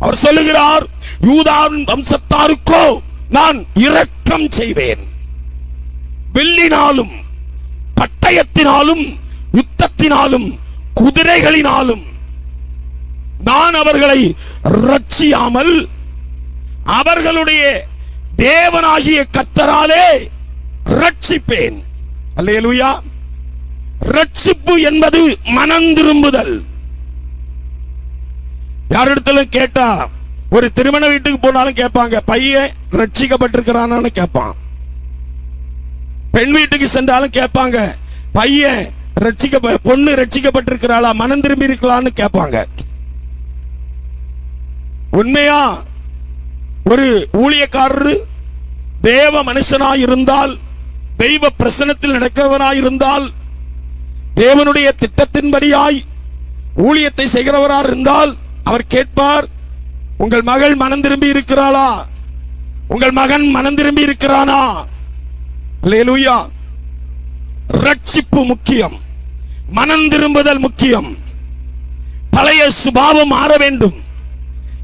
அவர் சொல்லுகிறார், யூதாவின் வம்சத்தாருக்கோ நான் இரக்கம் செய்வேன். வெள்ளினாலும் பட்டயத்தினாலும் யுத்தத்தினாலும் குதிரைகளினாலும் நான் அவர்களை ரட்சியாமல் அவர்களுடைய தேவனாகிய கர்த்தராலே ரட்சிப்பேன். அல்லேலூயா. ரட்சிப்பு என்பது மனம் திரும்புதல். யாரிடத்துல கேட்டா, ஒரு திருமண வீட்டுக்கு போனாலும் கேட்பாங்க, பையன் ரட்சிக்கப்பட்டிருக்கிறான்னு கேட்பான். பெண் வீட்டுக்கு சென்றாலும் கேட்பாங்க, பையன் பொண்ணு ரட்சிக்கப்பட்டிருக்கிறாளா, மனம் திரும்பி இருக்கலான்னு கேட்பாங்க. உண்மையா ஒரு ஊழியக்காரரு தேவ மனுஷனாய் இருந்தால், தெய்வ பிரசன்னத்தில் நடக்கிறவராய் இருந்தால், தேவனுடைய திட்டத்தின்படியாய் ஊழியத்தை செய்கிறவராய் இருந்தால் அவர் கேட்பார், உங்கள் மகள் மனம் திரும்பி இருக்கிறாளா, உங்கள் மகன் மனம் திரும்பி இருக்கிறானா? அல்லேலூயா. ரட்சிப்பு முக்கியம், மனம் திரும்புதல் முக்கியம். பழைய சுபாவம் மாற வேண்டும்.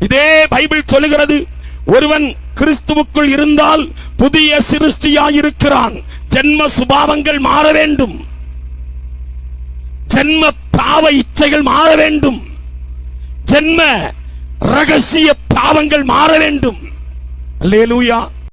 இதே பைபிள் சொல்லுகிறது, ஒருவன் கிறிஸ்துவுக்குள் இருந்தால் புதிய சிருஷ்டியாயிருக்கிறான். ஜென்ம சுபாவங்கள் மாற வேண்டும், ஜென்ம பாவ இச்சைகள் மாற வேண்டும், ஜென்ம ரகசிய பாவங்கள் மாற வேண்டும். அல்லேலூயா.